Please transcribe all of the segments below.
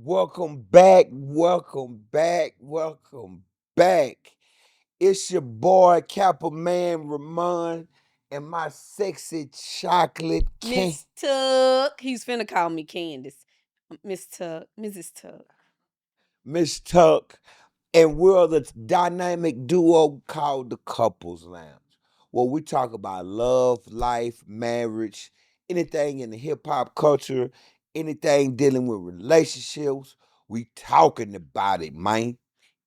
Welcome back, welcome back, welcome back. It's your boy Kappa Man Ramon and my sexy chocolate Miss Tuck. He's finna call me Candace. Miss Tuck. Mrs. Tuck. Miss Tuck, and we're the dynamic duo called the Couples Lounge. Where we talk about love, life, marriage, anything in the hip hop culture, anything dealing with relationships. We talking about it, man.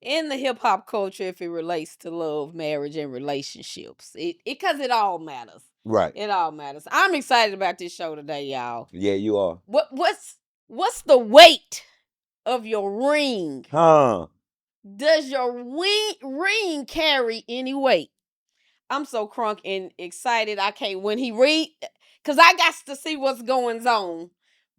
In the hip hop culture, if it relates to love, marriage, and relationships, because it all matters. Right. It all matters. I'm excited about this show today, y'all. Yeah, you are. What's the weight of your ring? Huh. Does your ring carry any weight? I'm so crunk and excited. I can't when he read because I got to see what's going on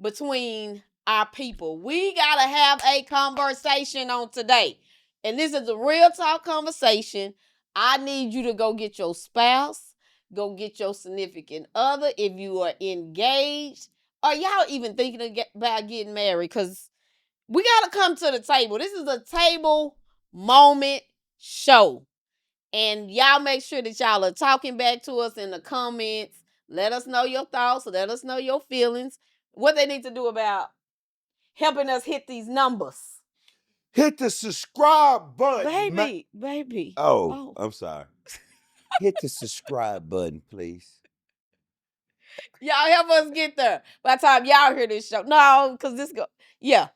between our people. We gotta have a conversation on today. And this is a real talk conversation. I need you to go get your spouse, go get your significant other if you are engaged. Are y'all even thinking about getting married? Because we gotta come to the table. This is a table moment show. And y'all make sure that y'all are talking back to us in the comments. Let us know your thoughts. Let us know your feelings. What they need to do about helping us hit these numbers. Hit the subscribe button. Baby. Oh, I'm sorry. Hit the subscribe button, please. Y'all help us get there. By the time y'all hear this show. No, because yeah.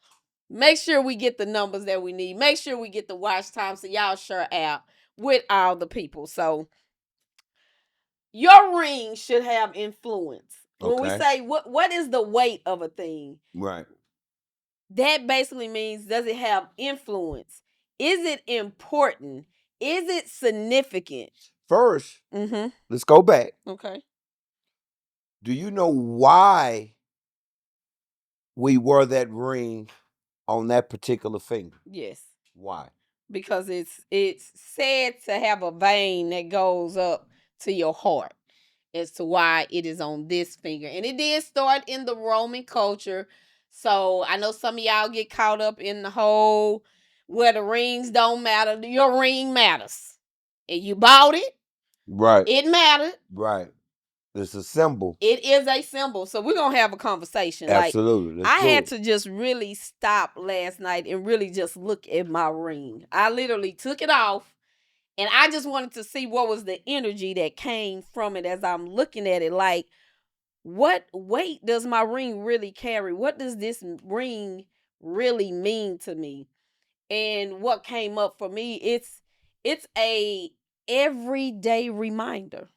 Make sure we get the numbers that we need. Make sure we get the watch time so y'all share out with all the people. So your ring should have influence. When we say what is the weight of a thing? Right. That basically means, does it have influence? Is it important? Is it significant? First, let's go back. Okay. Do you know why we wore that ring on that particular finger? Yes. Why? Because it's said to have a vein that goes up to your heart as to why it is on this finger. And it did start in the Roman culture. So I know some of y'all get caught up in the whole where the rings don't matter. Your ring matters. And you bought it. Right. It mattered. Right. It's a symbol. It is a symbol. So we're going to have a conversation. Absolutely. I had to just really stop last night and really just look at my ring. I literally took it off. And I just wanted to see what was the energy that came from it as I'm looking at it. Like, what weight does my ring really carry? What does this ring really mean to me? And what came up for me, it's a everyday reminder.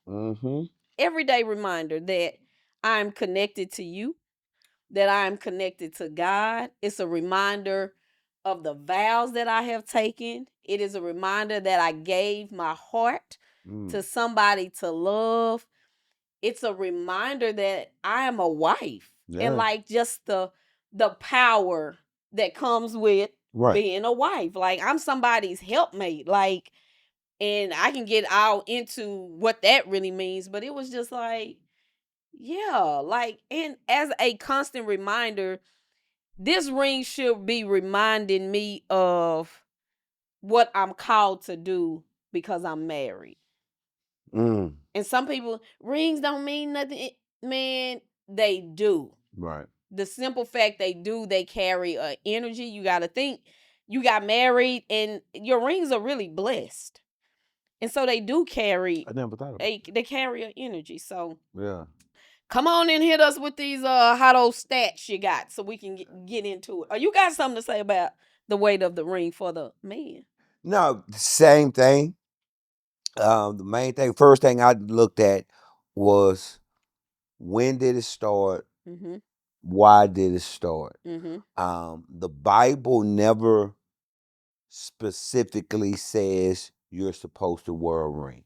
Everyday reminder that I'm connected to you, that I'm connected to God. It's a reminder of the vows that I have taken. It is a reminder that I gave my heart to somebody to love. It's a reminder that I am a wife. Yeah. And like just the power that comes with being a wife. Like I'm somebody's helpmate. Like, and I can get all into what that really means, but it was just like, yeah, like, and as a constant reminder, this ring should be reminding me of what I'm called to do because I'm married. And some people, rings don't mean nothing. Man, they do. Right. The simple fact they carry energy. You got to think, you got married and your rings are really blessed. And so they do carry. I never thought of it. They carry an energy. So yeah. Come on and hit us with these hot old stats you got so we can get into it. Or you got something to say about the weight of the ring for the man? No, same thing. The main thing, first thing I looked at was when did it start? Why did it start? The Bible never specifically says you're supposed to wear a ring.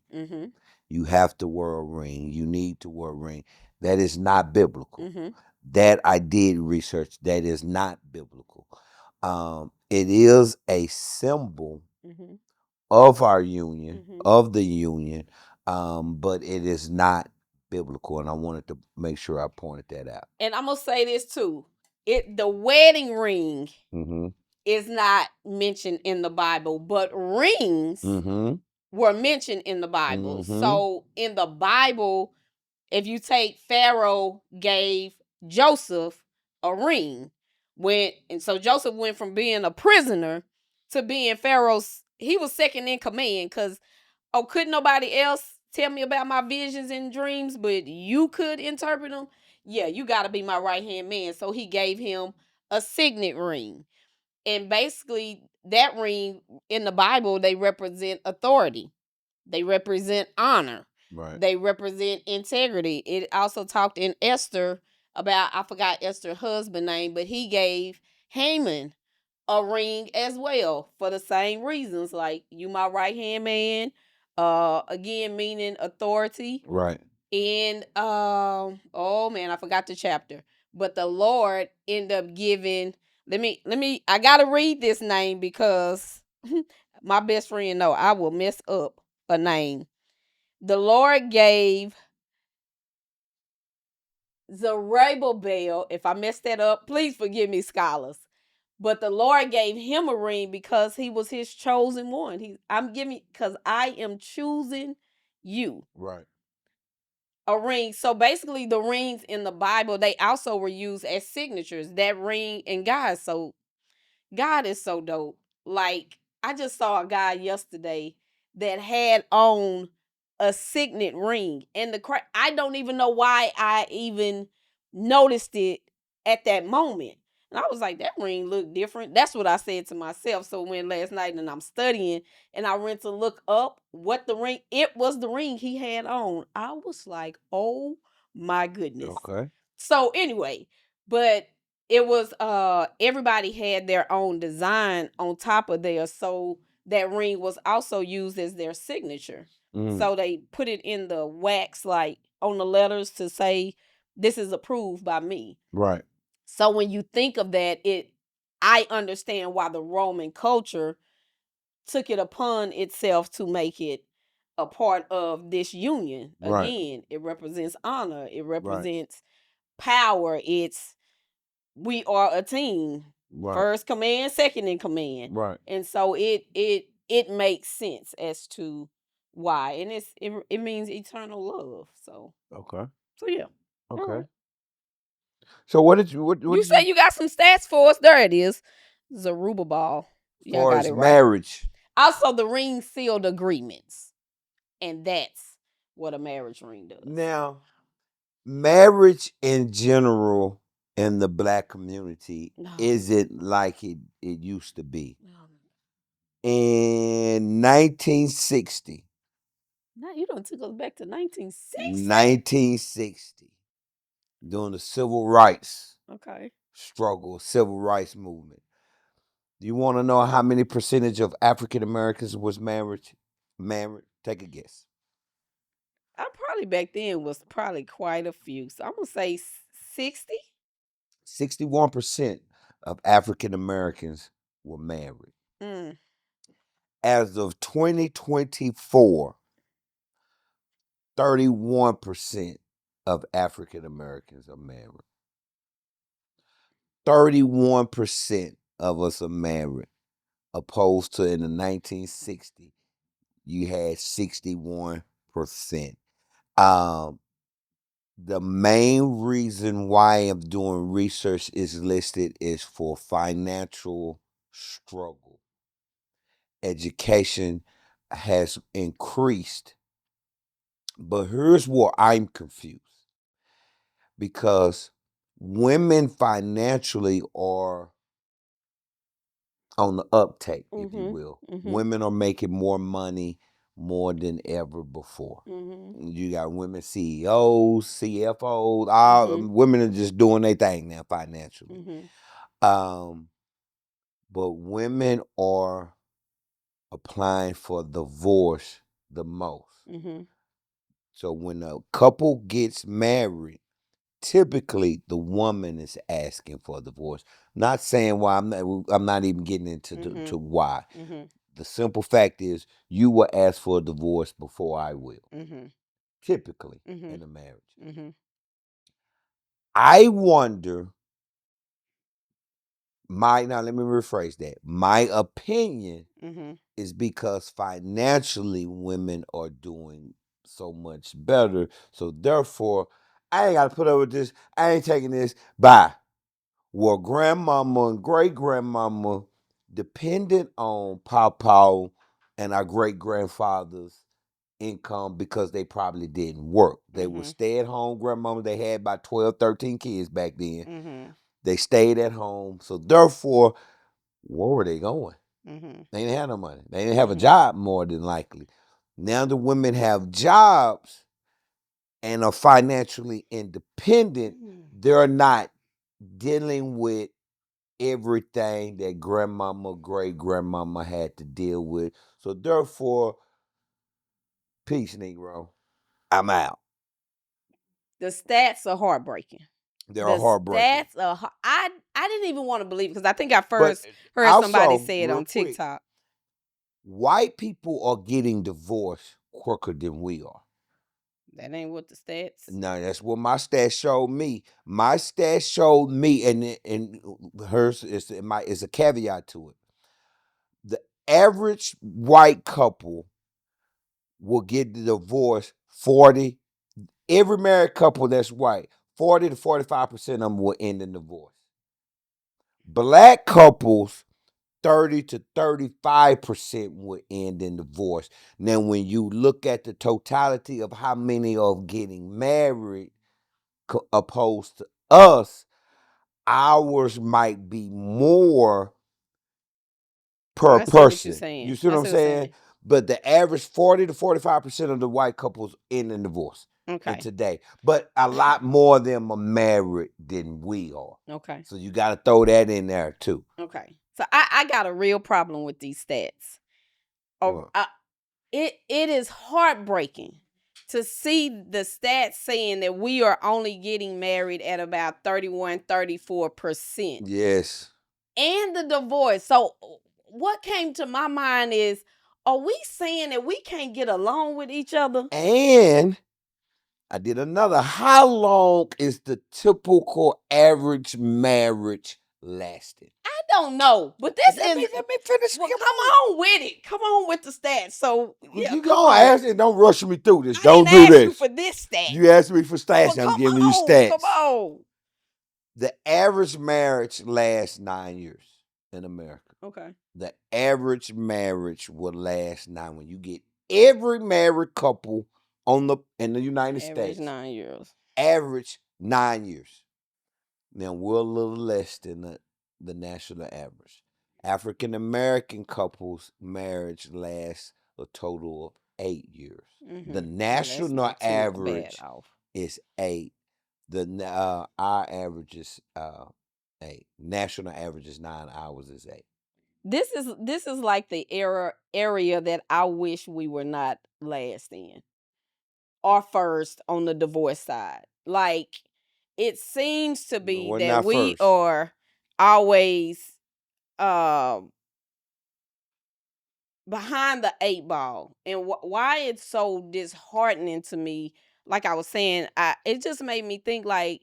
You have to wear a ring. You need to wear a ring. That is not biblical. That I did research. That is not biblical. It is a symbol of our union, of the union, but it is not biblical. And I wanted to make sure I pointed that out. And I'm going to say this too. the wedding ring Mm-hmm. is not mentioned in the Bible, but rings Mm-hmm. were mentioned in the Bible. Mm-hmm. So in the Bible, if you take Pharaoh gave Joseph a ring, so Joseph went from being a prisoner to being Pharaoh's. He was second in command because couldn't nobody else tell me about my visions and dreams, but you could interpret them. Yeah, you got to be my right hand man. So he gave him a signet ring, and basically that ring in the Bible, they represent authority. They represent honor. Right. They represent integrity. It also talked in Esther about, I forgot Esther's husband's name, but he gave Haman a ring as well for the same reasons. Like, you my right hand man. Again, meaning authority. Right. And oh man, I forgot the chapter. But the Lord ended up giving, I gotta read this name because my best friend know I will mess up a name. The Lord gave Zerubbabel, if I messed that up, please forgive me, scholars. But the Lord gave him a ring because he was his chosen one. I'm giving, because I am choosing you. Right. A ring. So basically, the rings in the Bible, they also were used as signatures. That ring and God is so dope. Like, I just saw a guy yesterday that had on a signet ring, and I don't even know why I even noticed it at that moment. And I was like, that ring looked different. That's what I said to myself. So when last night and I'm studying and I went to look up what the ring, it was the ring he had on. I was like, oh my goodness. Okay. So anyway, but it was everybody had their own design on top of theirs, so that ring was also used as their signature. So they put it in the wax, like on the letters, to say this is approved by me. Right. So when you think of that, I understand why the Roman culture took it upon itself to make it a part of this union. Right. Again, it represents honor, it represents power, it's we are a team. Right. First command, second in command. Right. And so it makes sense as to why. And it means eternal love. So Okay. yeah. Okay. Right. So what did you You say you got some stats for us? There it is. Zerubbabel. Y'all got it right. Marriage. Also, the ring sealed agreements. And that's what a marriage ring does. Now, marriage in general in the Black community isn't like it used to be. In 1960. Now you don't took us back to 1960. 1960. During the civil rights struggle, civil rights movement. Do you want to know how many percentage of African Americans was married? Take a guess. I probably back then was probably quite a few. So I'm gonna say 60. 61% of African Americans were married. As of 2024, 31% of African Americans are married. 31% of us are married, opposed to in the 1960s, you had 61%. The main reason why I'm doing research is listed is for financial struggle. Education has increased. But here's where I'm confused. Because women financially are on the uptake, if you will. Women are making more money more than ever before. You got women CEOs, CFOs, all women are just doing their thing now financially. But women are applying for divorce the most. So when a couple gets married, typically the woman is asking for a divorce. Not saying why. I'm not even getting into to why. The simple fact is you will ask for a divorce before I will. Typically in a marriage. I wonder Now let me rephrase that. My opinion Mm-hmm. is because financially women are doing so much better. So therefore, I ain't got to put up with this. I ain't taking this. Bye. Well, grandmama and great grandmama depended on Pawpaw and our great grandfathers' income because they probably didn't work. They were Mm-hmm. stay at home grandmama. They had about 12, 13 kids back then. Mm-hmm. They stayed at home. So therefore, where were they going? Mm-hmm. They didn't have no money. They didn't have a Mm-hmm. job more than likely. Now the women have jobs and are financially independent. They're not dealing with everything that grandmama, great grandmama had to deal with. So therefore, peace, Negro. I'm out. The stats are heartbreaking. They're The heartbreaking. stats are. I didn't even want to believe because I think I But first heard somebody also, say it real on quick, TikTok. white people are getting divorced quicker than we are. That ain't what the stats. No, that's what my stats showed me. My stats showed me, and hers is a caveat to it. The average white couple will get the divorce 40. Every married couple that's white, 40 to 45% of them will end in divorce. Black couples, 30 to 35% will end in divorce. Now, when you look at the totality of how many are getting married opposed to us, ours might be more per I see what you're person. saying. You see what I I'm see what you're saying? saying. But the average 40 to 45% of the white couples end in divorce in Okay. today. But a lot more of them are married than we are. Okay. So you got to throw that in there too. Okay. So I got a real problem with these stats. Oh, Well, it is heartbreaking to see the stats saying that we are only getting married at about 31, 34%. yes. And the divorce. So what came to my mind is, are we saying that we can't get along with each other? And I did another. How long is the typical average marriage lasting? I don't know, but this Let is, me finish. well, come on with it. Come on with the stats. So yeah, You come go on. ask it. Don't rush me through this. I Don't didn't do ask you this. for this stat. You asked me for stats. Well, I'm come giving you on, stats. come on. The average marriage lasts 9 years in America. Okay. The average marriage will last 9 when you get every married couple in the United Average States. 9 years. Average 9 years. Now we're a little less than the national average. African American couples marriage lasts a total of 8 years. The Yeah, that's national not too bad average off. is 8. Our average is 8. National average is 9. Ours is 8. This is like the area that I wish we were not last in or first on the divorce side. Like, it seems to No, be we're that not we first. are always um behind the 8 ball, and why it's so disheartening to me. Like I was saying, it just made me think, like,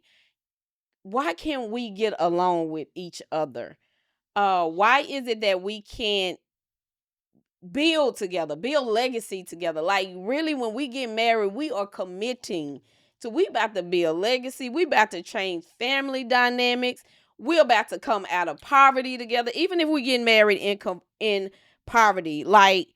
why can't we get along with each other? Why is it that we can't build together, build legacy together? Like, really, when we get married, we are committing to, we about to build legacy. We about to change family dynamics. We're about to come out of poverty together. Even if we get married in poverty, like,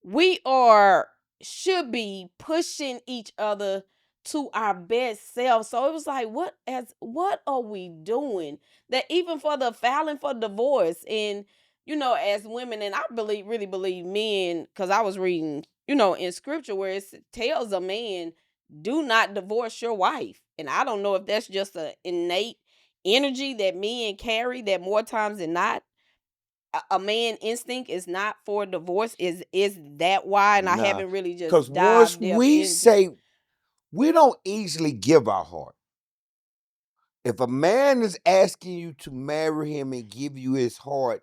we are should be pushing each other to our best self. So it was like, what are we doing? That even for the filing for divorce, and as women, and I really believe men, because I was reading, in scripture where it tells a man, do not divorce your wife. And I don't know if that's just an innate energy that men carry, that more times than not a man instinct is not for divorce. Is that why? And I Nah. haven't really Because just once dived depth we into. say we don't easily give our heart. If a man is asking you to marry him and give you his heart,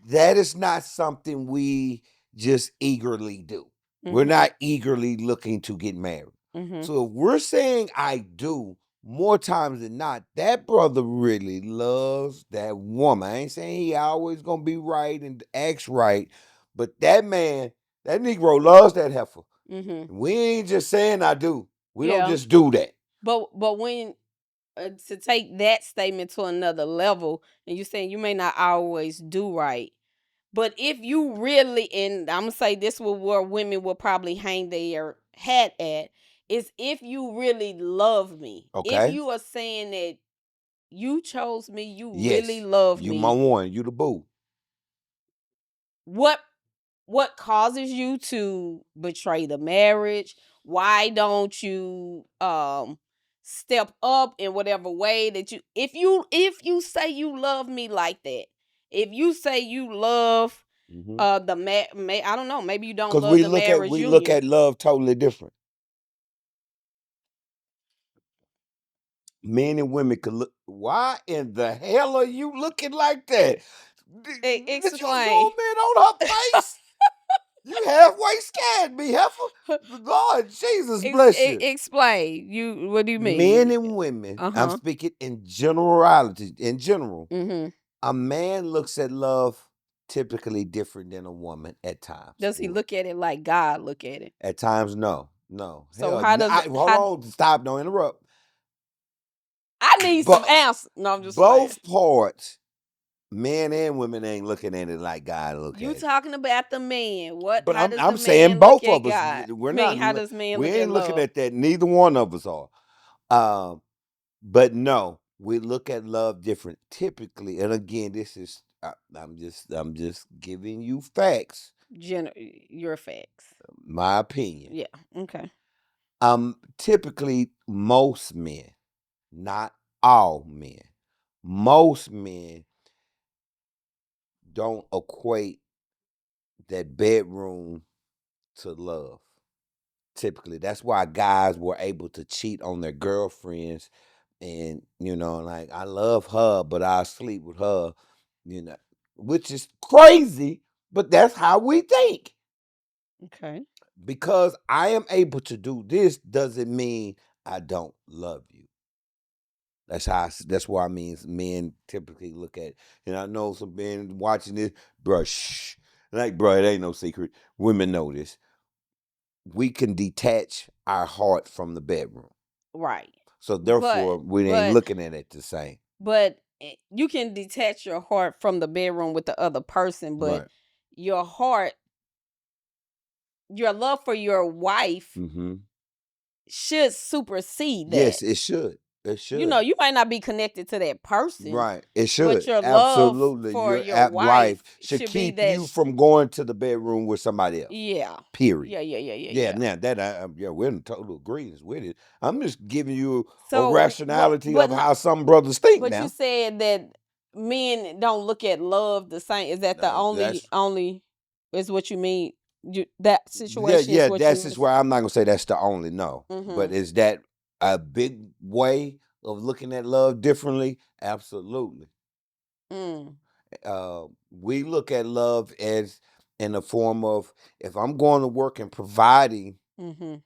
that is not something we just eagerly do. We're not eagerly looking to get married. So if we're saying I do, more times than not, that brother really loves that woman. I ain't saying he always gonna be right and acts right, but that man, that Negro loves that heifer. We ain't just saying I do. We don't Yeah. just do that. But when to take that statement to another level, and you're saying you may not always do right, but if you really, and I'm gonna say this will where women will probably hang their hat at, is if you really love me. If Okay. you are saying that you chose me, you really Yes. love You my me, one. You the boo. what causes you to betray the marriage? Why don't you step up in whatever way that you, if you say you love me like that, if you say you love the I don't know, maybe you don't Because love the marriage we look union. at love totally different. Men and women could look. Why in the hell are you looking like that? Did you Explain. zoom in on her face? You halfway scared me, heifer. Lord Jesus bless you. Explain. You, what do you Men mean? and women, I'm Uh-huh. speaking in generality, in general, Mm-hmm. a man looks at love typically different than a woman at times. Does he look at it like God look at it? At times, no. No. So Hell, how does hold on, stop, don't interrupt. I need some But answers? No, I'm just playing. both parts, men and women, ain't looking at it like God look You at it. talking about the man? What? But How does the I'm saying man look both at of us. God? We're I mean, not. how does man We look at ain't looking love? at that. Neither one of us are. Um, but no, we look at love different. Typically, and again, this is. I'm just giving you facts. Your facts. My opinion. Yeah. Okay. Typically, most men, not all men, most men don't equate that bedroom to love. Typically, that's why guys were able to cheat on their girlfriends, and like, I love her, but I'll sleep with her, you know, which is crazy, but that's how we think. Okay. Because I am able to do this doesn't mean I don't love you. That's why I mean men typically look at, and I know some men watching this, bruh, shh. Like, bruh, it ain't no secret. Women know this. We can detach our heart from the bedroom. Right. So therefore, we ain't But looking at it the same. you can detach your heart from the bedroom with the other person, but Right. your heart, your love for your wife Mm-hmm. should supersede that. Yes, it should. It should. You might not be connected to that person, Right. It should. but your love Absolutely. for Your your wife should should be keep that. you from going to the bedroom with somebody else. Yeah. Period. Yeah. Now that we're in total agreement with it. I'm just giving you a So rationality but of how some brothers think but you now. said that men don't look at love the same. Is that the That's only is what you mean? That yeah, situation is what you that's mean? just where I'm not gonna say that's the only no. But Mm-hmm. is that a big way of looking at love differently? Absolutely. Mm. We look at love as in the form of, if I'm going to work and providing, Mm-hmm.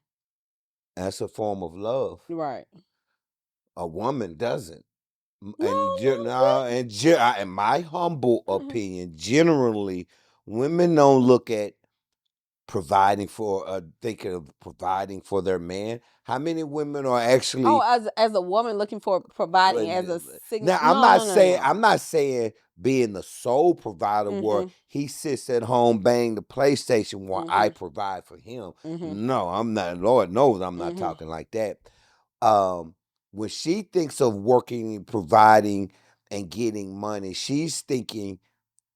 that's a form of love. Right. A woman doesn't. No, no. In my humble Mm-hmm. opinion, generally, women don't look at providing for thinking of providing for their man. How many women are Oh, actually as a woman looking for providing as a now? no, no, no, no. I'm not saying being the sole provider where Mm-hmm. he sits at home bang the PlayStation while I Mm-hmm. provide for him. Mm-hmm. No, I'm not. Lord knows I'm not Mm-hmm. talking like that. Um, when she thinks of working, providing, and getting money, she's thinking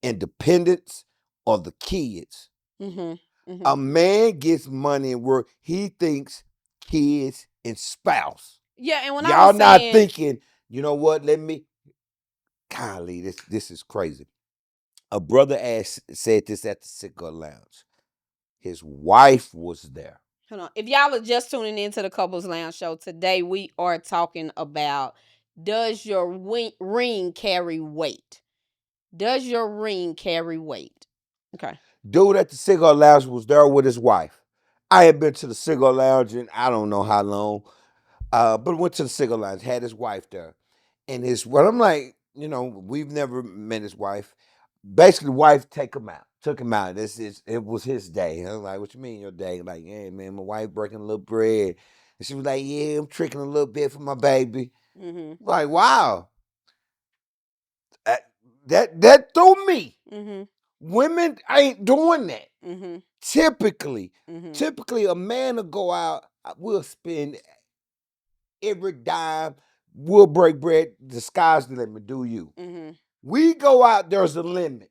independence or the kids. Mm-hmm. Mm-hmm. A man gets money and work, he thinks kids and spouse. Yeah, and when I Y'all was not saying, thinking, you know what? Let me. Golly, this is crazy. A brother said this at the cigar lounge. His wife was there. hold on, if y'all are just tuning into the Couples Lounge show today, we are talking about, does your ring carry weight? Does your ring carry weight? Okay. Dude at the cigar lounge was there with his wife. I had been to the cigar lounge in I don't know how long. But went to the single lines, had his wife there. And his what I'm like, we've never met his wife. Basically, the wife took him out. It was his day. I was like, what you mean your day? Like, hey man, my wife breaking a little bread. And she was like, yeah, I'm tricking a little bit for my baby. Mm-hmm. Like, wow. That threw me. Mm-hmm. Women ain't doing that. Mm-hmm. Typically, Mm-hmm. typically a man will go out, we'll spend every dime, we'll break bread, the sky's the limit, do you? Mm-hmm. We go out, there's a limit.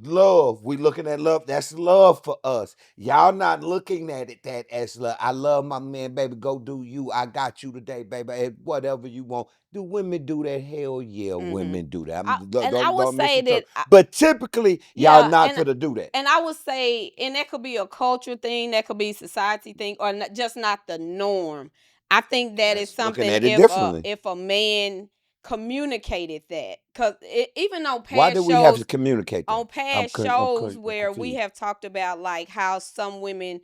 Love, we looking at love. That's love for us. Y'all not looking at it that as love. I love my man, baby. Go do you. I got you today, baby. Whatever you want. Do women do that? Hell yeah, Mm-hmm. women do that. And I would Don't say misinterpret. that, But typically, y'all yeah, not for to do that. and I would say, and that could be a culture thing, that could be society thing, or just not the norm. I think that is That's looking something at it differently. if a man communicated that, because even on Why do past we have to shows, communicate that? I'm where we confused. have talked about like how some women,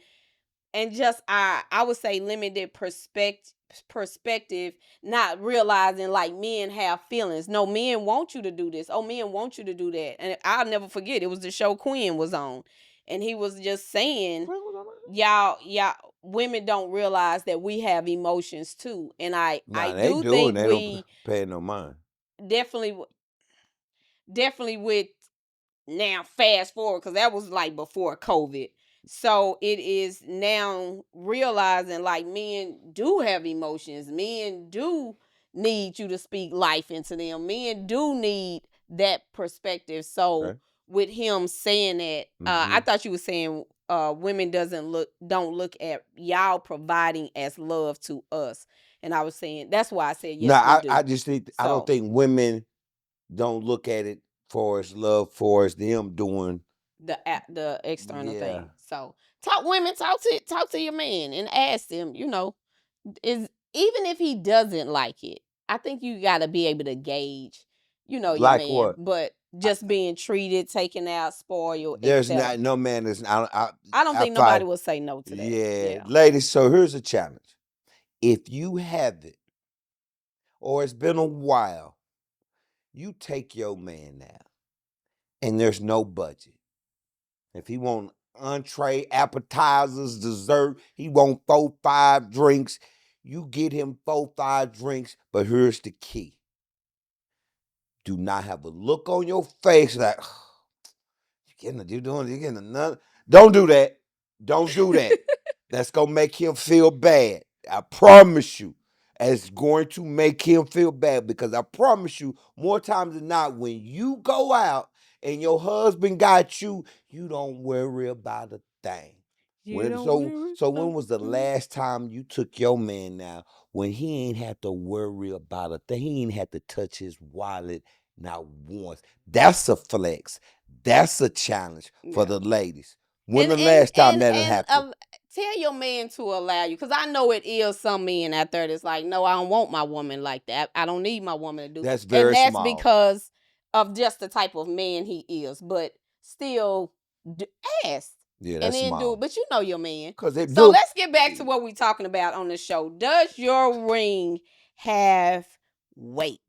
and just I would say limited perspective, not realizing like men have feelings. No, men want you to do this. Oh, men want you to do that. And I'll never forget, it was the show Quinn was on, and he was just saying, y'all women don't realize that we have emotions too. And I Nah, they do do, and think they don't we pay no mind. definitely definitely with, now fast forward, because that was like before COVID. So it is now realizing like men do have emotions. Men do need you to speak life into them. Men do need that perspective. So Okay. with him saying that, I thought you were saying women don't look at y'all providing as love to us. And I was saying that's why I said No, yes, we I do. just think I don't So think women don't look at it for as love for as them doing. the external Yeah, thing. So talk to your man and ask him, is, even if he doesn't like it, I think you got to be able to gauge, your like man. what? But I, just being treated, taken out, spoiled, there's etc. not no man is. I don't I think nobody fight. will say no to that. Yeah, Yeah. ladies. So here's a challenge. If you have it, or it's been a while, you take your man now, and there's no budget. If he want entree, appetizers, dessert, he want 4, 5 drinks. You get him 4, 5 drinks, but here's the key: do not have a look on your face like you getting another. Don't do that. Don't do that. That's gonna make him feel bad. I promise you. It's going to make him feel bad because I promise you, more times than not, when you go out and your husband got you, you don't worry about a thing. You don't So when worry. was the last time you took your man now when he ain't had to worry about a thing? He ain't had to touch his wallet not once. That's a flex. That's a challenge for Yeah. the ladies. When And the last time that had and happened? tell your man to allow you, because I know it is some men out there that's like, no, I don't want my woman like that. I don't need my woman to do, That's and very that's small. because of just the type of man he is. But still, ask Yeah, and that's then do it. small. But you know your man. Cause they So do. let's get back to what we're talking about on the show. Does your ring have weight?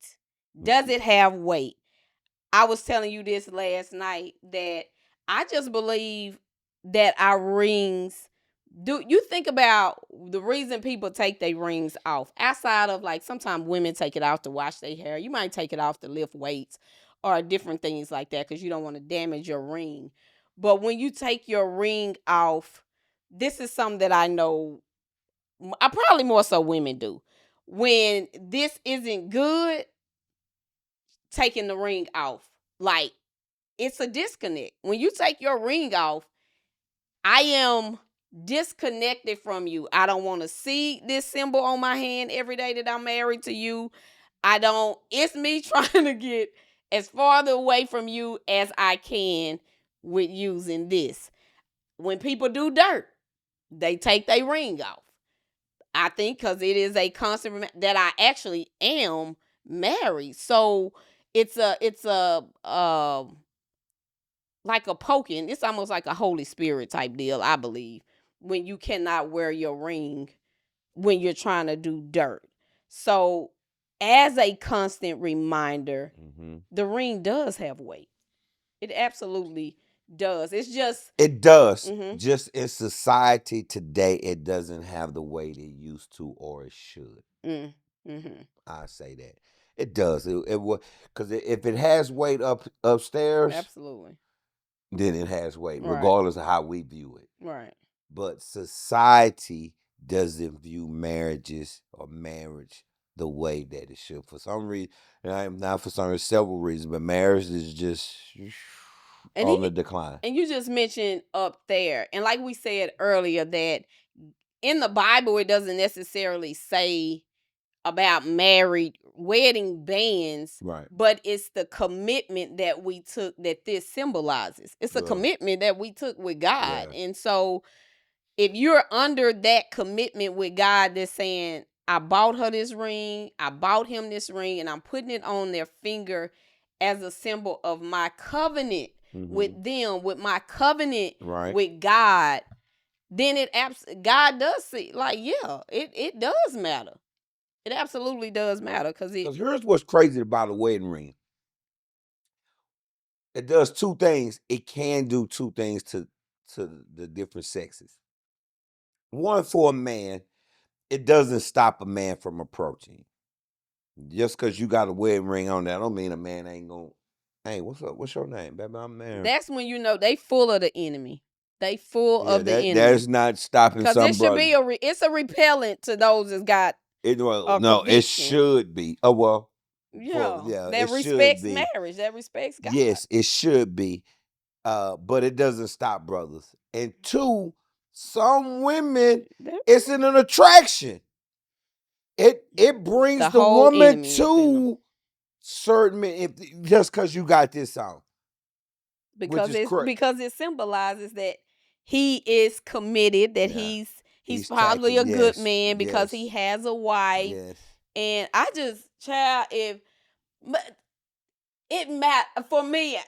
Does it have weight? I was telling you this last night that I just believe that our rings, do you think about the reason people take their rings off, outside of like sometimes women take it off to wash their hair, you might take it off to lift weights or different things like that because you don't want to damage your ring. But when you take your ring off, this is something that I know I probably more so women do. When this isn't good, taking the ring off, like, it's a disconnect. When you take your ring off, I am disconnected from you. I don't want to see this symbol on my hand every day that I'm married to you. I don't, it's me trying to get as farther away from you as I can with using this. When people do dirt, they take their ring off. I think because it is a constant that I actually am married. So it's a like a poking. It's almost like a Holy Spirit type deal, I believe, when you cannot wear your ring when you're trying to do dirt. So as a constant reminder, the ring does have weight. It absolutely does. It's just it does. Just in society today, it doesn't have the weight it used to or it should. I say that it does. It will, because if it has weight upstairs, absolutely, then it has weight, Right. regardless of how we view it. Right. But society doesn't view marriage the way that it should. For some reason, not for some reason, several reasons, but marriage is just on the decline. And you just mentioned up there, and like we said earlier, that in the Bible it doesn't necessarily say about married wedding bands, Right? But it's the commitment that we took that this symbolizes. It's a commitment that we took with God, and so if you're under that commitment with God, that's saying, I bought her this ring, I bought him this ring, and I'm putting it on their finger as a symbol of my covenant with them, with my covenant with God, then God does see, like, yeah, it does matter. It absolutely does matter. Because here's what's crazy about a wedding ring. It does two things. It can do two things to the different sexes. One, for a man, it doesn't stop a man from approaching. Just because you got a wedding ring on that, don't mean a man ain't gonna. Hey, what's up? What's your name, baby? I'm married. That's when you know they full of the enemy. They full of the enemy. That's not stopping some brothers. Because it should be it's a repellent to those that's got. It should be. Oh well. Yeah, that respects marriage. That respects God. Yes, it should be. But it doesn't stop brothers. And two, some women, it's an attraction. It brings the woman to certain men just because you got this on. Because it symbolizes that he is committed, that he's probably a good man because he has a wife. Yes. And I just, child, it matters for me.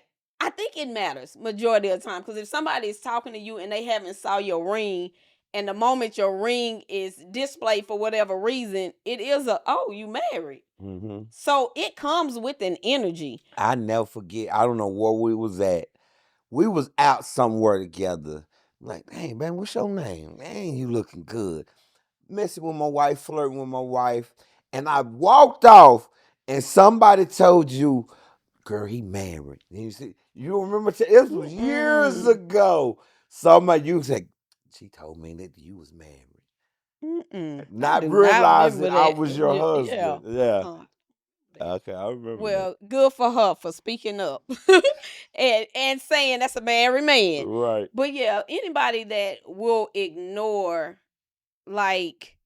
I think it matters majority of the time, because if somebody is talking to you and they haven't saw your ring, and the moment your ring is displayed for whatever reason, it is you married. So it comes with an energy. I never forget. I don't know where we was at. We was out somewhere together. Like, hey man, what's your name? Man, you looking good. Messing with my wife, flirting with my wife, and I walked off, and somebody told you, girl, he married. And you remember? This was years ago. You said, she told me that you was married. Not realizing I was your husband. Yeah. Okay, I remember. Well, good for her for speaking up and saying that's a married man. Right. But yeah, anybody that will ignore, like,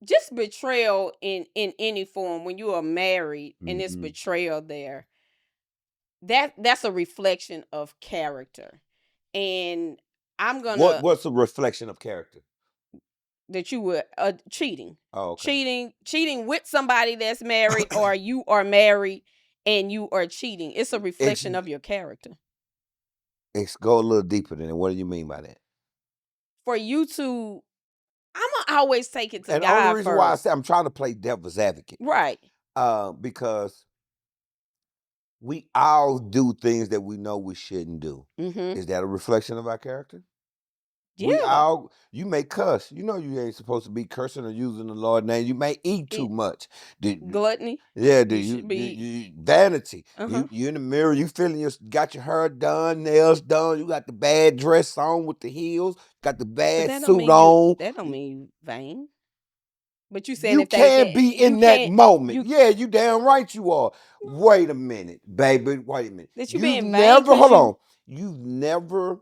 just betrayal in any form when you are married, and it's betrayal there, that's a reflection of character. And I'm gonna what's a reflection of character? That you were cheating. Oh, okay. Cheating with somebody that's married, or you are married and you are cheating. It's a reflection of your character. Go a little deeper than that. What do you mean by that? For you to, I'm gonna always take it to God first. And the only reason why I say I'm trying to play devil's advocate, right? Because we all do things that we know we shouldn't do. Is that a reflection of our character? Yeah. You may cuss. You know you ain't supposed to be cursing or using the Lord's name. You may eat too much. Gluttony. Yeah, vanity. You in the mirror, you feeling got your hair done, nails done, you got the bad dress on with the heels, got the bad suit on. That don't mean you vain. But you saying you can't be in that moment. You damn right you are. Wait a minute, baby. Wait a minute. That you being vain. Hold on. You've never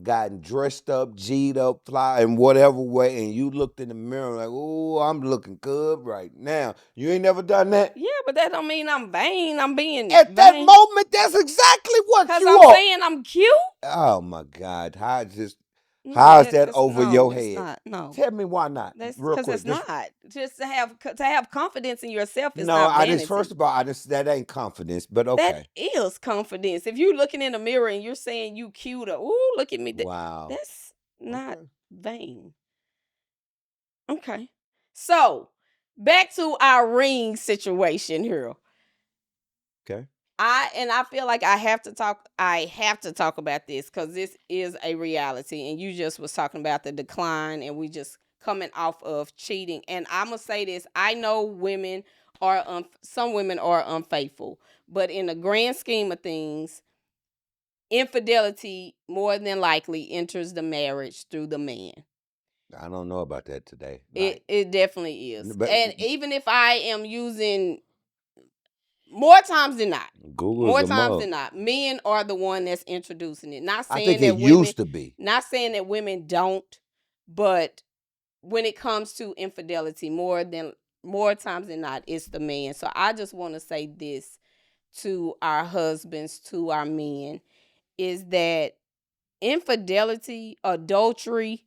gotten dressed up, G'd up, fly in whatever way, and you looked in the mirror like, oh, I'm looking good right now. You ain't never done that? Yeah, but that don't mean I'm vain. I'm being at vain. That moment, that's exactly what you are. Because I'm saying I'm cute? Oh, my God. How is that over your head? No. Tell me why not. Because it's not. Just to have confidence in yourself is not vanity. First of all, that ain't confidence, but okay. That is confidence. If you're looking in the mirror and you're saying you cute, or, ooh, look at me. Wow. That's not vain. Okay. So back to our ring situation here. Okay. I feel like I have to talk about this because this is a reality. And you just was talking about the decline and we just coming off of cheating. And I'm gonna say this. I know women are some women are unfaithful, but in the grand scheme of things, infidelity more than likely enters the marriage through the man. I don't know about that today. It definitely is. But And even if I am using more times than not, Google's a mug. men are the one that's introducing it. Not I think saying it that women, used to be. not saying that women don't, but when it comes to infidelity, more times than not, it's the man. So I just want to say this to our husbands, to our men, is that infidelity, adultery,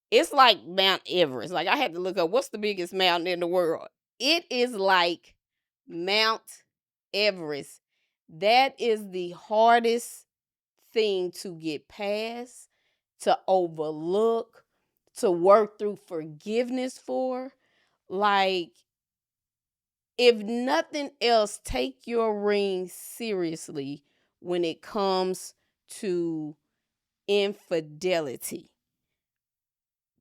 it's like Mount Everest. Like, I had to look up what's the biggest mountain in the world. It is like Mount Everest. That is the hardest thing to get past, to overlook, to work through forgiveness for. Like, if nothing else, take your ring seriously when it comes to infidelity.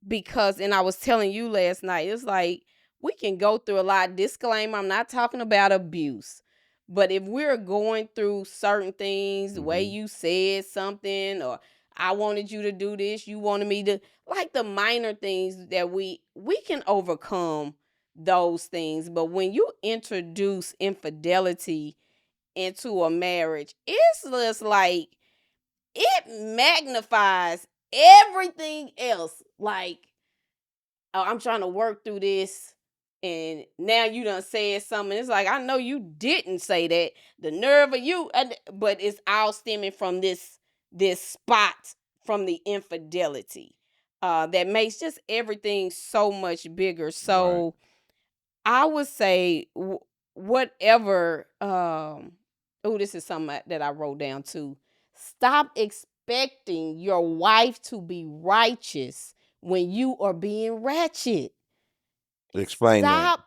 Because, and I was telling you last night, it's like we can go through a lot. Disclaimer, I'm not talking about abuse. But if we're going through certain things, the way you said something, or I wanted you to do this, you wanted me to, like the minor things that we can overcome those things. But when you introduce infidelity into a marriage, it's just like it magnifies everything else. Like, oh, I'm trying to work through this, and now you done said something. It's like, I know you didn't say that. The nerve of you, but it's all stemming from this spot, from the infidelity, that makes just everything so much bigger. So I would say whatever. Oh, this is something that I wrote down too. Stop expecting your wife to be righteous when you are being ratchet. Explain Stop.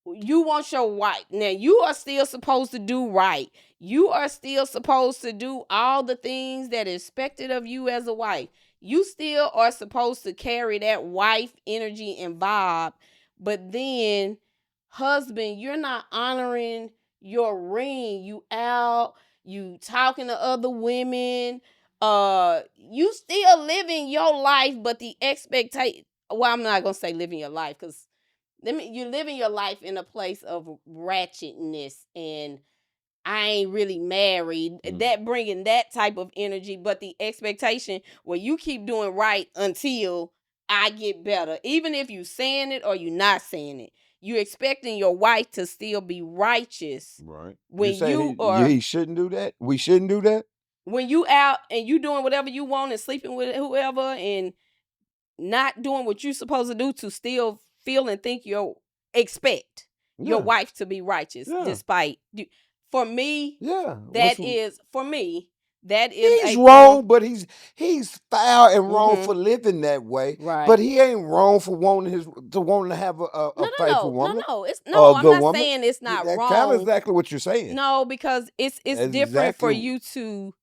You want your wife. Now, you are still supposed to do right. You are still supposed to do all the things that is expected of you as a wife. You still are supposed to carry that wife energy and vibe. But then, husband, you're not honoring your ring. You out, you talking to other women. You still living your life, but the expectation. Well, I'm not gonna say living your life, because you're living your life in a place of ratchetness, and I ain't really married. That bringing that type of energy, but the expectation, well, you keep doing right until I get better. Even if you saying it or you not saying it, you expecting your wife to still be righteous. Right. When He shouldn't do that? We shouldn't do that? When you out and you doing whatever you want and sleeping with whoever and not doing what you're supposed to do to still feel and think expect your wife to be righteous, despite you. For me, that is he's wrong, but he's foul and wrong for living that way. Right. But he ain't wrong for wanting to have a faithful woman. I'm not saying it's not That's wrong. kind of exactly what you're saying. No, because it's different for you to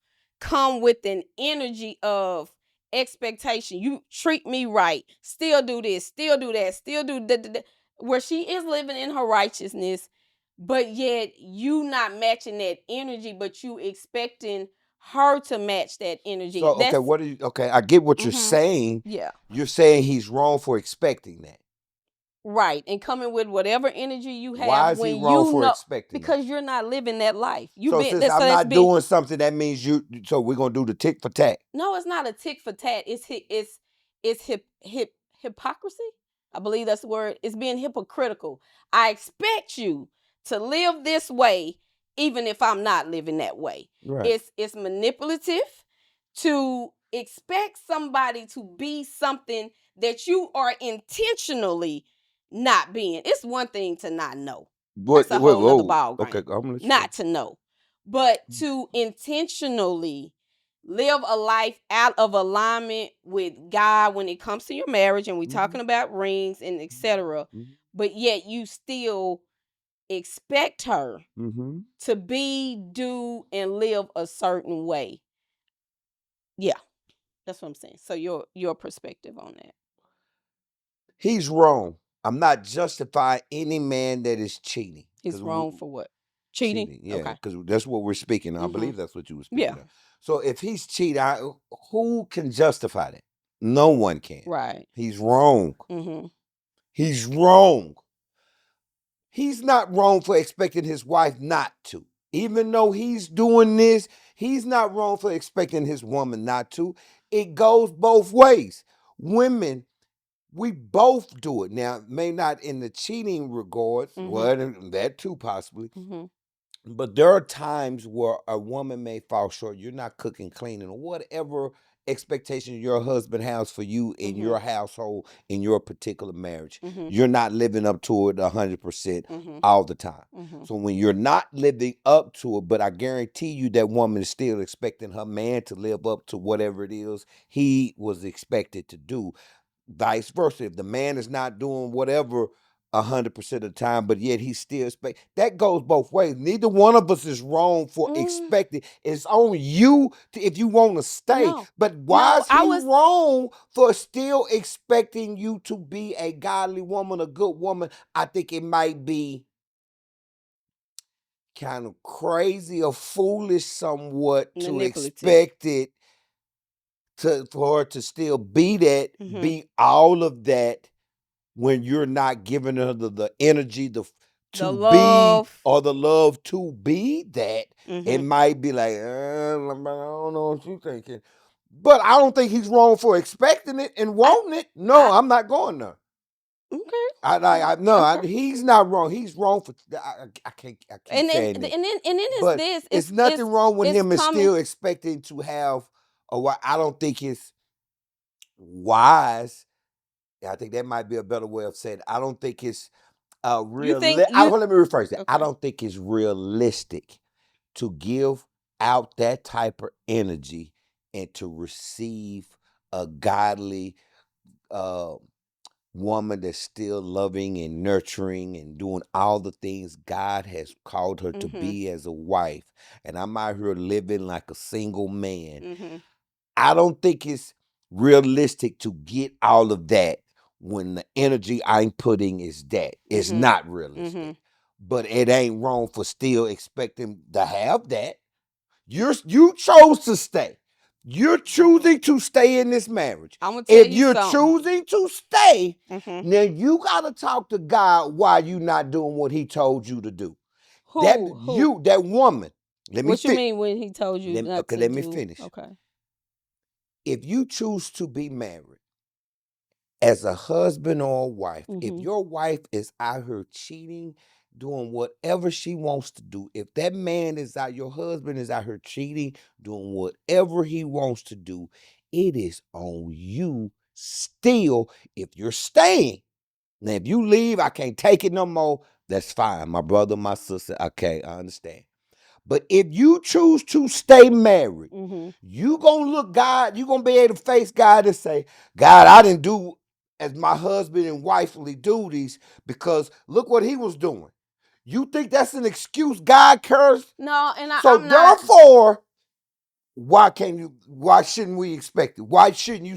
come with an energy of expectation. You treat me right, still do this, still do that, still do where she is living in her righteousness, but yet you not matching that energy, but you expecting her to match that energy. So okay, I get what you're saying. Yeah. You're saying he's wrong for expecting that. Right, and coming with whatever energy you have. Why is he wrong for expecting because you're not living that life. Since I'm not doing something, that means so we're gonna do the tick for tat. No, it's not a tick for tat. It's hypocrisy. I believe that's the word. It's being hypocritical. I expect you to live this way, even if I'm not living that way. Right. It's manipulative to expect somebody to be something that you are intentionally not being. It's one thing to not know. That's a whole other ball game. Okay, I'm gonna not to know. But to intentionally live a life out of alignment with God when it comes to your marriage, and we're talking about rings and etc. But yet you still expect her to be, do, and live a certain way. Yeah, that's what I'm saying. So your perspective on that. He's wrong. I'm not justifying any man that is cheating. He's wrong for what? Cheating? Yeah, Okay. because that's what we're speaking. I believe that's what you were speaking Yeah. of. So if he's cheating, who can justify that? No one can. Right. He's wrong. He's wrong. He's not wrong for expecting his wife not to. Even though he's doing this, he's not wrong for expecting his woman not to. It goes both ways. Women, we both do it. Now, may not in the cheating regards, well, that too possibly. But there are times where a woman may fall short. You're not cooking, cleaning, or whatever expectation your husband has for you in your household, in your particular marriage. You're not living up to it 100% all the time. So when you're not living up to it, but I guarantee you that woman is still expecting her man to live up to whatever it is he was expected to do. Vice versa. If the man is not doing whatever 100% of the time, but yet he still expect, that goes both ways. Neither one of us is wrong for expecting. It's on you if you want to stay. No, but why is he wrong for still expecting you to be a godly woman, a good woman? I think it might be kind of crazy or foolish somewhat to expect it for her to still be that, be all of that, when you're not giving her the energy, the love, be, or the love to be that. It might be like, I don't know what you're thinking. But I don't think he's wrong for expecting it and wanting it. No, I'm not going there. Okay. He's not wrong. He's wrong for. I can't saying it. And then it's nothing wrong with him. Is still expecting to have a wife. I don't think it's wise. I think that might be a better way of saying it. I don't think it's let me rephrase that. Okay. I don't think it's realistic to give out that type of energy and to receive a godly woman that's still loving and nurturing and doing all the things God has called her to be as a wife. And I'm out here living like a single man. I don't think it's realistic to get all of that when the energy I'm putting is that. It's not realistic. But it ain't wrong for still expecting to have that. You chose to stay. You're choosing to stay in this marriage. I'm gonna tell if you're choosing to stay, now you gotta talk to God why you not doing what he told you to do. Who? That woman. What you mean when he told you not to do? Let me finish. Okay. If you choose to be married as a husband or a wife, if your wife is out here cheating, doing whatever she wants to do, if that man is out, your husband is out here cheating, doing whatever he wants to do, it is on you still if you're staying. Now, if you leave, I can't take it no more, that's fine. My brother, my sister, okay, I understand. But if you choose to stay married, you gonna look God, you gonna be able to face God and say, God, I didn't do as my husband and wifely duties because look what he was doing. You think that's an excuse God cursed? No, and I'm therefore, why shouldn't we expect it? Why shouldn't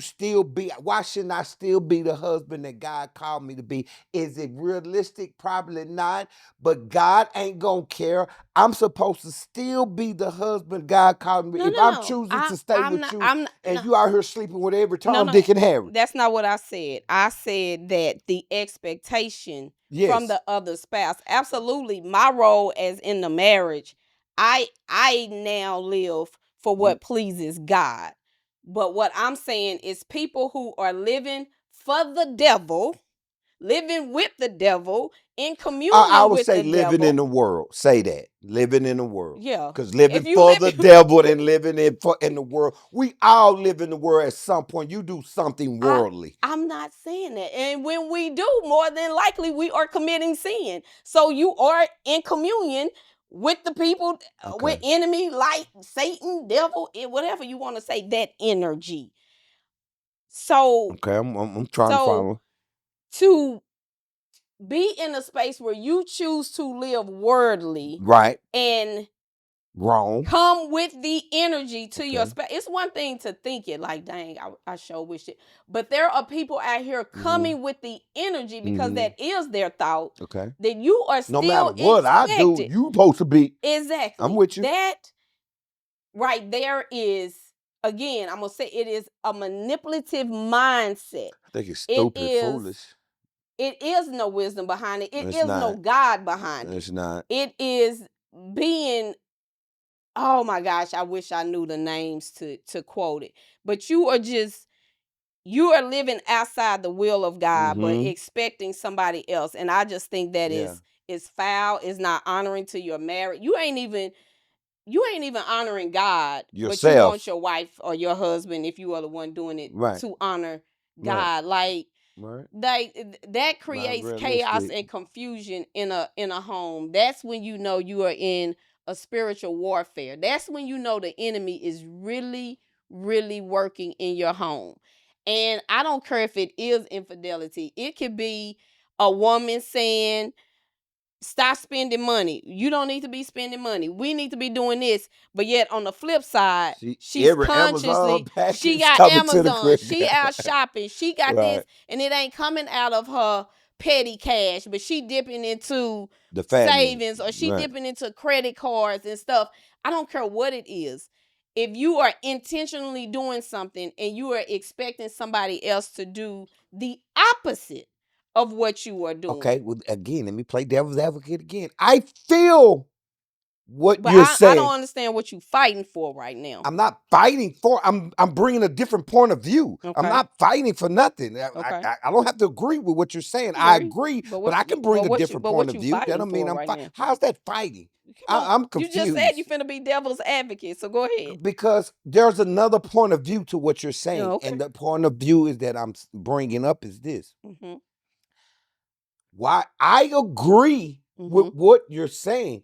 I still be the husband that God called me to be? Is it realistic? Probably not, but God ain't gonna care. I'm supposed to still be the husband God called me. I'm choosing to stay with you and you out here sleeping with every Tom, Dick, and Harry. That's not what I said. I said that the expectation from the other spouse. Absolutely. My role as in the marriage, I now live for what pleases God. But what I'm saying is people who are living for the devil, living with the devil, in communion with the devil. I would say living in the world. Say that. Living in the world. Yeah. Because living for the devil and living in the world. We all live in the world at some point. You do something worldly. I'm not saying that. And when we do, more than likely we are committing sin. So you are in communion with the people, with Okay. enemy, light, Satan, devil, whatever you want to say, that energy. So, Okay, I'm trying to so follow. to be in a space where you choose to live worldly Right. and Wrong. come with the energy to your Okay. space. It's one thing to think it like, dang, I sure wish it. But there are people out here coming with the energy because that is their thought. Okay. That you are No still matter what I do, expected. you supposed to be. Exactly. I'm with you. That right there is, again, I'm gonna say it is a manipulative mindset. I think it's It stupid, is foolish. It is no wisdom behind it. It It's is no not. God behind it. It's not. It is being, oh my gosh, I wish I knew the names to quote it. But you are living outside the will of God, but expecting somebody else. And I just think that is foul, is not honoring to your marriage. You ain't even honoring God, but you Yourself. want your wife or your husband, if you are the one doing it, Right. to honor God. Like that creates chaos and confusion in a home. That's when you know you are in a spiritual warfare. That's when you know the enemy is really, really working in your home. And I don't care if it is infidelity. It could be a woman saying, stop spending money. You don't need to be spending money. We need to be doing this. But yet on the flip side, she's consciously, she got Amazon. She out shopping. She got this, and it ain't coming out of her petty cash, but she dipping into the savings, or she dipping into credit cards and stuff. I don't care what it is. If you are intentionally doing something and you are expecting somebody else to do the opposite of what you are doing. Okay, well, again, let me play devil's advocate again. I feel what but you're saying. I don't understand what you're fighting for right now. I'm not fighting for. I'm bringing a different point of view. Okay. I'm not fighting for nothing. Okay. I don't have to agree with what you're saying. I agree, but I can bring a different point of view. That don't mean I'm fighting. How's that fighting? I'm confused. You just said you're finna be devil's advocate, so go ahead. Because there's another point of view to what you're saying, and the point of view is that I'm bringing up is this. Why I agree with what you're saying.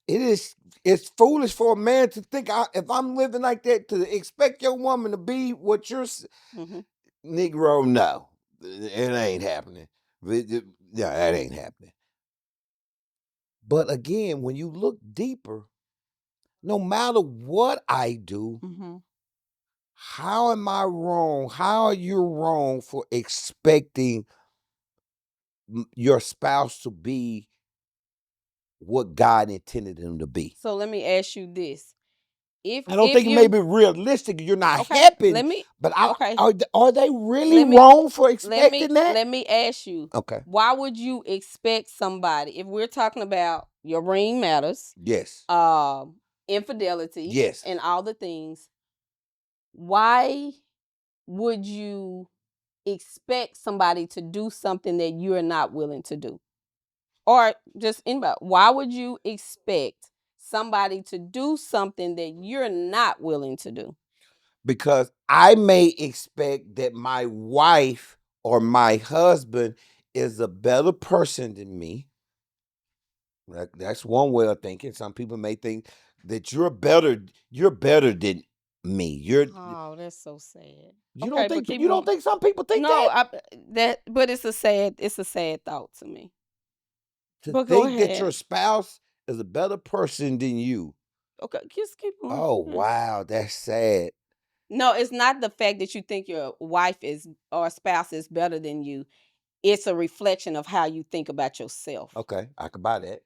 It's foolish for a man to think, if I'm living like that, to expect your woman to be what you're Negro. No, it ain't happening. Yeah, that ain't happening. But again, when you look deeper, no matter what I do, how am I wrong? How are you wrong for expecting your spouse to be what God intended him to be? So let me ask you this. I don't think it may be realistic. You're not happy. But are they really wrong for expecting that? Let me ask you. Okay. Why would you expect somebody, if we're talking about your ring matters? Yes. Infidelity. Yes. And all the things. Why would you expect somebody to do something that you're not willing to do? Or just anybody, why would you expect somebody to do something that you're not willing to do? Because I may expect that my wife or my husband is a better person than me. That's one way of thinking. Some people may think that you're better than me. Oh, that's so sad. You don't think some people think but it's a sad thought to me. To think that your spouse is a better person than you. Okay, just keep going. Oh, wow, that's sad. No, it's not the fact that you think your wife or spouse is better than you. It's a reflection of how you think about yourself. Okay, I could buy that.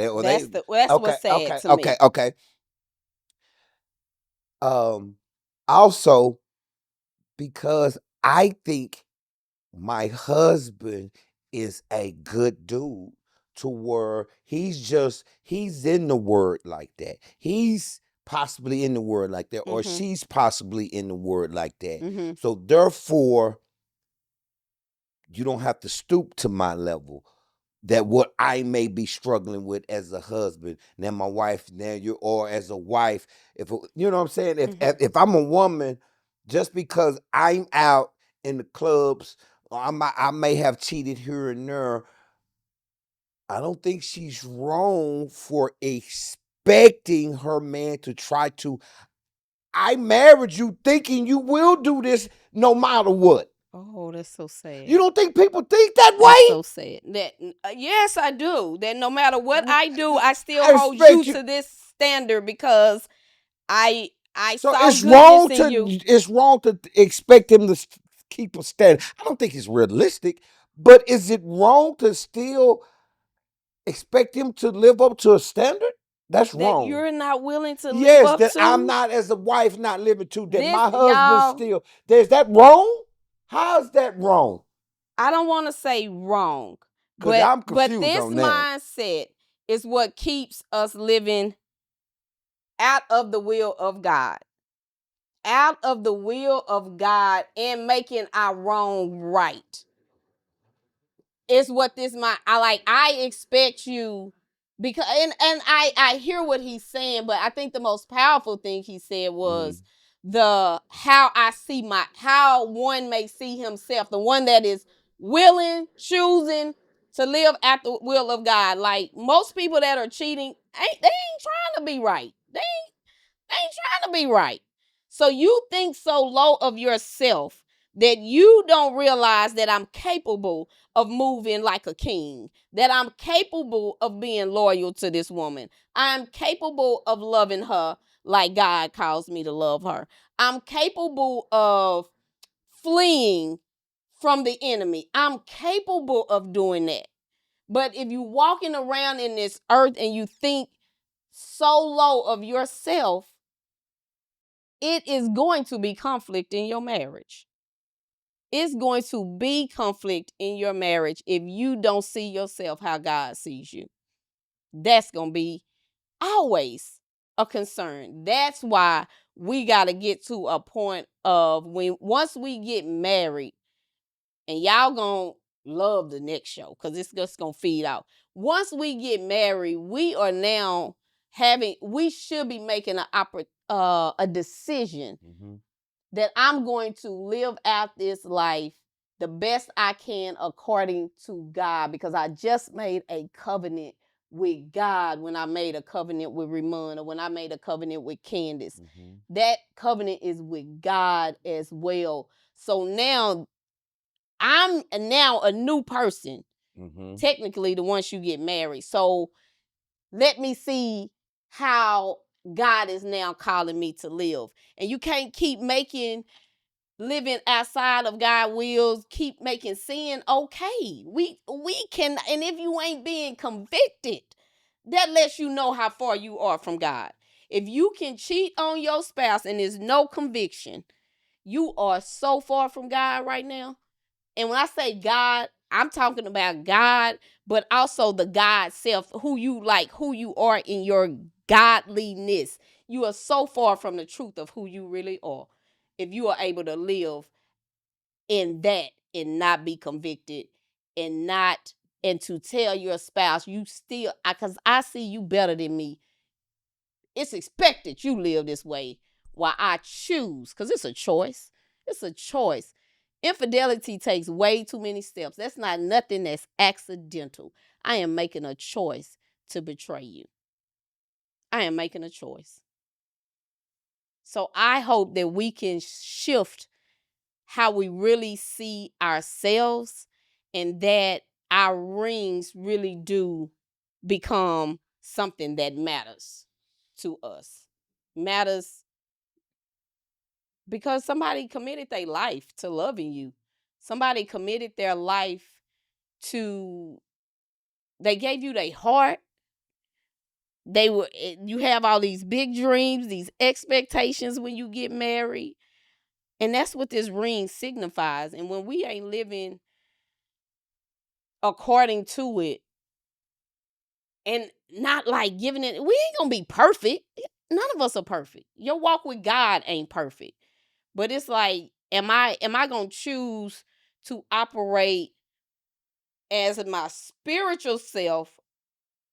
Or that's what's sad to me. Okay. Also, because I think my husband is a good dude, to where he's in the word like that. He's possibly in the word like that, or she's possibly in the word like that. So therefore, you don't have to stoop to my level. That what I may be struggling with as a husband, now my wife, or as a wife, if you know what I'm saying. If I'm a woman, just because I'm out in the clubs, I may have cheated here and there, I don't think she's wrong for expecting her man to try to. I married you thinking you will do this no matter what. Oh, that's so sad. You don't think people think that That's way? so sad. That yes, I do. That no matter what I do, I still I hold you expect you. to this standard because I So saw it's goodness wrong in to you. expect him to keep a standard. I don't think it's realistic, but is it wrong to still expect him to live up to a standard? That's That wrong. you're not willing to live Yes, up that to. I'm not as a wife not living to that This, my husband y'all, still. Is that wrong? How's that wrong? I don't want to say wrong, Because but I'm confused this on that. mindset is what keeps us living out of the will of God. Out of the will of God and making our wrong right. It's what this mind. I expect you because and I hear what he's saying, but I think the most powerful thing he said was the how one may see himself, the one that is willing, choosing to live at the will of God. Like most people that are cheating, they ain't trying to be right. They ain't trying to be right. So you think so low of yourself that you don't realize that I'm capable of moving like a king, that I'm capable of being loyal to this woman. I'm capable of loving her like God calls me to love her. I'm capable of fleeing from the enemy. I'm capable of doing that. But if you walking around in this earth and you think so low of yourself, it is going to be conflict in your marriage. It's going to be conflict in your marriage if you don't see yourself how God sees you. That's going to be always a concern. That's why we got to get to a point of once we get married, and y'all going to love the next show because it's just going to feed out. Once we get married, we are now we should be making a decision that I'm going to live out this life the best I can according to God, because I just made a covenant with God when I made a covenant with Ramon, or when I made a covenant with Candace. That covenant is with God as well. So now I'm now a new person, technically, once you get married. So let me see how God is now calling me to live. And you can't keep living outside of God's wills, keep making sin okay. We can, and if you ain't being convicted, that lets you know how far you are from God. If you can cheat on your spouse and there's no conviction, you are so far from God right now. And when I say God, I'm talking about God, but also the God self, who you are in your godliness. You are so far from the truth of who you really are if you are able to live in that and not be convicted and to tell your spouse you still, because I see you better than me. It's expected you live this way while I choose, because it's a choice. It's a choice. Infidelity takes way too many steps. That's not nothing that's accidental. I am making a choice to betray you. I am making a choice. So I hope that we can shift how we really see ourselves, and that our rings really do become something that matters to us. Matters because somebody committed their life to loving you. Somebody committed their life to, they gave you their heart. You have all these big dreams, these expectations when you get married. And that's what this ring signifies. And when we ain't living according to it, and not like giving it, we ain't gonna be perfect. None of us are perfect. Your walk with God ain't perfect. But it's like, am I gonna choose to operate as my spiritual self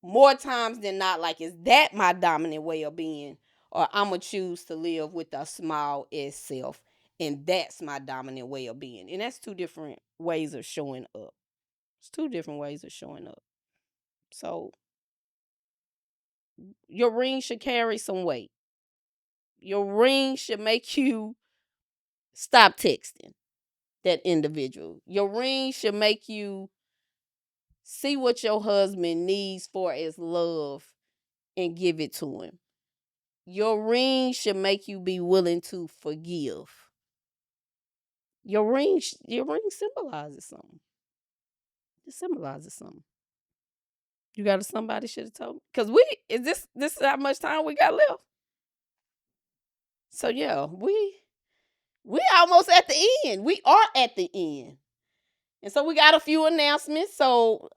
more times than not? Like, is that my dominant way of being? Or I'm gonna choose to live with a small s self, and that's my dominant way of being. And that's two different ways of showing up. It's two different ways of showing up. So your ring should carry some weight. Your ring should make you stop texting that individual. Your ring should make you see what your husband needs for his love and give it to him. Your ring should make you be willing to forgive. Your ring symbolizes something. It symbolizes something. You got somebody should have told me. Cause this is how much time we got left. So yeah, we almost at the end. We are at the end. And so we got a few announcements. So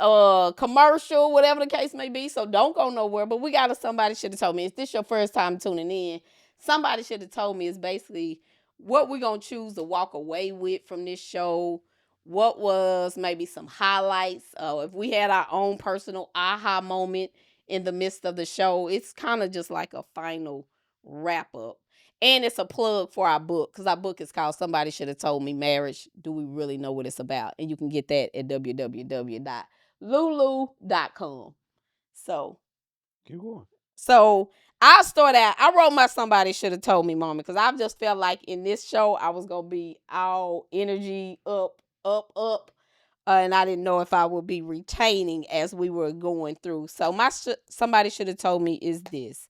commercial, whatever the case may be. So don't go nowhere. But we got somebody should have told me. Is this your first time tuning in? Somebody should have told me is basically what we're gonna choose to walk away with from this show. What was maybe some highlights? If we had our own personal aha moment in the midst of the show, it's kind of just like a final wrap up. And it's a plug for our book because our book is called Somebody Should Have Told Me Marriage. Do we really know what it's about? And you can get that at www.lulu.com. So, keep going. So I'll start out. I wrote my Somebody Should Have Told Me moment because I've just felt like in this show I was going to be all energy up, up, up. And I didn't know if I would be retaining as we were going through. So Somebody Should Have Told Me is this.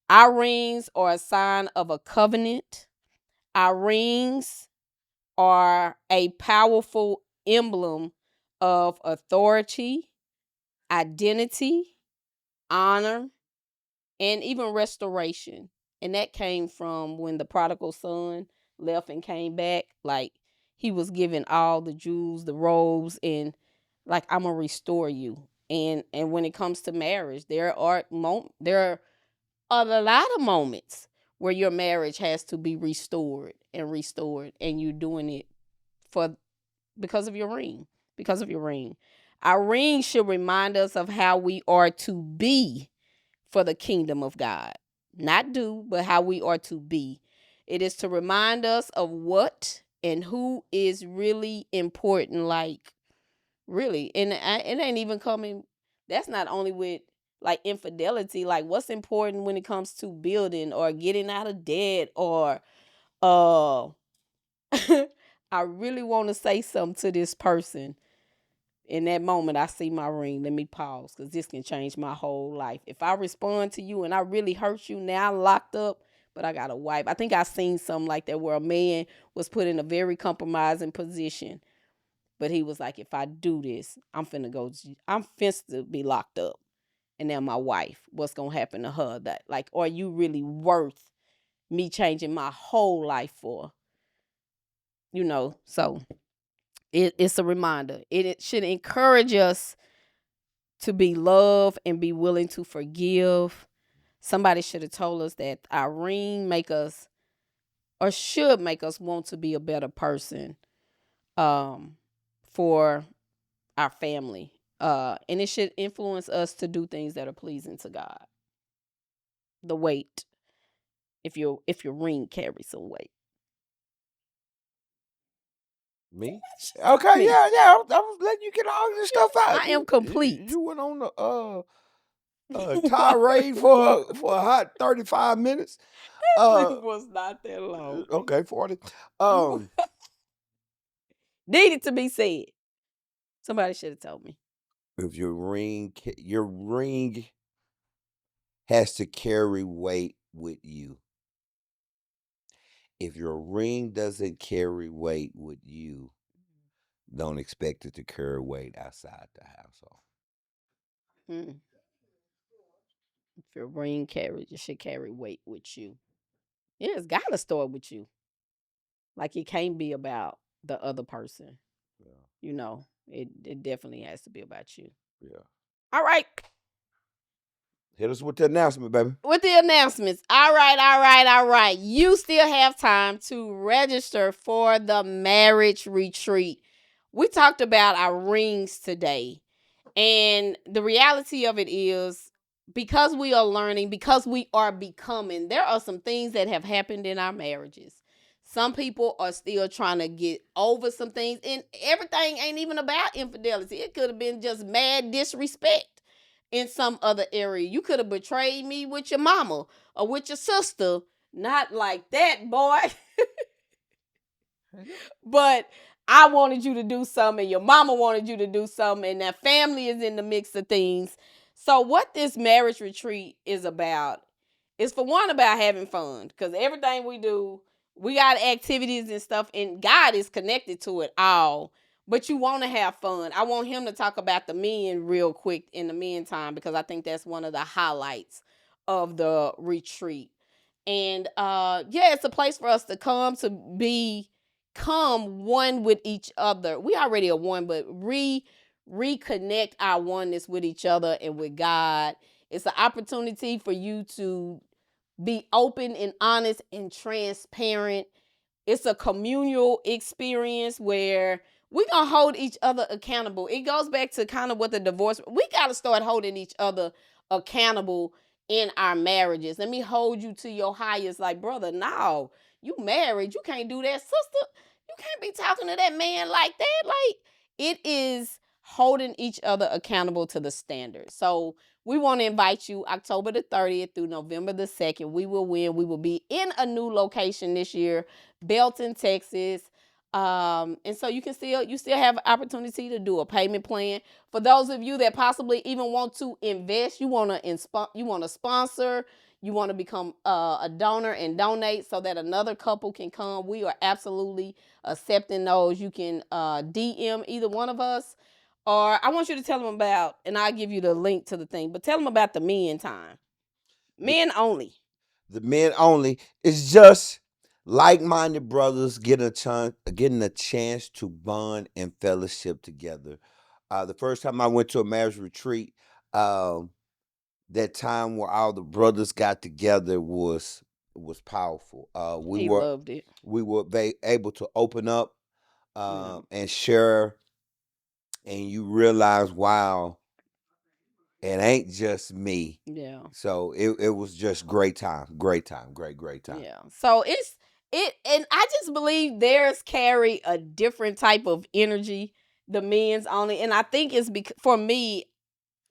Our rings are a sign of a covenant. Our rings are a powerful emblem of authority, identity, honor, and even restoration. And that came from when the prodigal son left and came back. Like he was given all the jewels, the robes, and like I'm gonna restore you. And when it comes to marriage, there are a lot of moments where your marriage has to be restored, and you're doing it for because of your ring. Because of your ring. Our ring should remind us of how we are to be for the kingdom of God. Not do, but how we are to be. It is to remind us of what and who is really important, like really. And it ain't even coming, that's not only with like infidelity, like what's important when it comes to building or getting out of debt or uh I really want to say something to this person. In that moment, I see my ring. Let me pause because this can change my whole life. If I respond to you and I really hurt you, now I'm locked up, but I got a wife. I think I seen something like that where a man was put in a very compromising position, but he was like, if I do this, I'm finna be locked up. And now my wife, what's gonna happen to her? That like, are you really worth me changing my whole life for? So it's a reminder. It should encourage us to be loved and be willing to forgive. Somebody should have told us that our ring make us or should make us want to be a better person for our family. And it should influence us to do things that are pleasing to God. The weight, if your ring carries some weight. Me? Okay, Me. yeah. I was letting you get all this stuff out. I am complete. You went on the tirade for a hot 35 minutes. It was not that long. Okay, 40. Needed to be said. Somebody should have told me. If your ring has to carry weight with you. If your ring doesn't carry weight with you, don't expect it to carry weight outside the household. If your ring carries, it should carry weight with you. Yeah, it's got to start with you. Like it can't be about the other person. Yeah. It definitely has to be about you. Yeah. All right. Hit us with the announcement, baby. With the announcements. All right. You still have time to register for the marriage retreat. We talked about our rings today. And the reality of it is because we are learning, because we are becoming, there are some things that have happened in our marriages. Some people are still trying to get over some things, and everything ain't even about infidelity. It could have been just mad disrespect. in some other area. You could have betrayed me with your mama or with your sister. Not like that, boy. But I wanted you to do something, and your mama wanted you to do something, and that family is in the mix of things. So what this marriage retreat is about is, for one, about having fun, because everything we do, we got activities and stuff, and God is connected to it all. But you want to have fun. I want him to talk about the men real quick in the meantime, because I think that's one of the highlights of the retreat. And yeah, it's a place for us to come to become one with each other. We already are one, but reconnect our oneness with each other and with God. It's an opportunity for you to be open and honest and transparent. It's a communal experience where we're going to hold each other accountable. It goes back to kind of what the divorce, we got to start holding each other accountable in our marriages. Let me hold you to your highest. Like, brother, no, you married. You can't do that. Sister, you can't be talking to that man like that. Like, it is holding each other accountable to the standard. So we want to invite you October the 30th through November the 2nd. We will win. We will be in a new location this year, Belton, Texas. And so you still have an opportunity to do a payment plan. For those of you that possibly even want to invest, you want to sponsor, you want to become a donor and donate so that another couple can come. We are absolutely accepting those. You can DM either one of us, or I want you to tell them about, and I'll give you the link to the thing, but tell them about the men time. Men only. The men only is just like-minded brothers getting a chance to bond and fellowship together. The first time I went to a marriage retreat, that time where all the brothers got together was powerful. He loved it. We were able to open up and share, and you realize, wow, it ain't just me. Yeah. So it was just great time. Great time. Great time. Yeah. So and I just believe theirs carry a different type of energy, the men's only. And I think it's because, for me,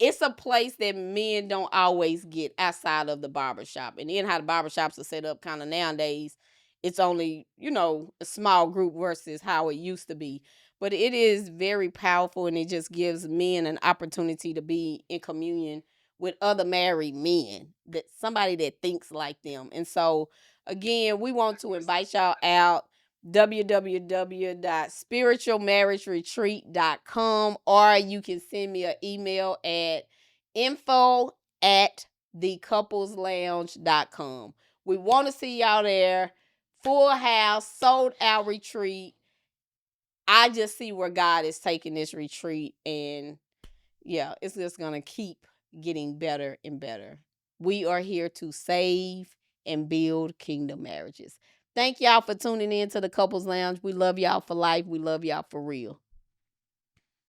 it's a place that men don't always get outside of the barbershop. And then how the barbershops are set up kind of nowadays, it's only, a small group versus how it used to be. But it is very powerful, and it just gives men an opportunity to be in communion with other married men, that somebody that thinks like them. And so, again, we want to invite y'all out, www.spiritualmarriageretreat.com, or you can send me an email at info@thecoupleslounge.com. We want to see y'all there. Full house, sold out retreat. I just see where God is taking this retreat, and yeah, it's just going to keep getting better and better. We are here to save and build kingdom marriages. Thank y'all for tuning in to the Couples Lounge. We love y'all for life. We love y'all for real.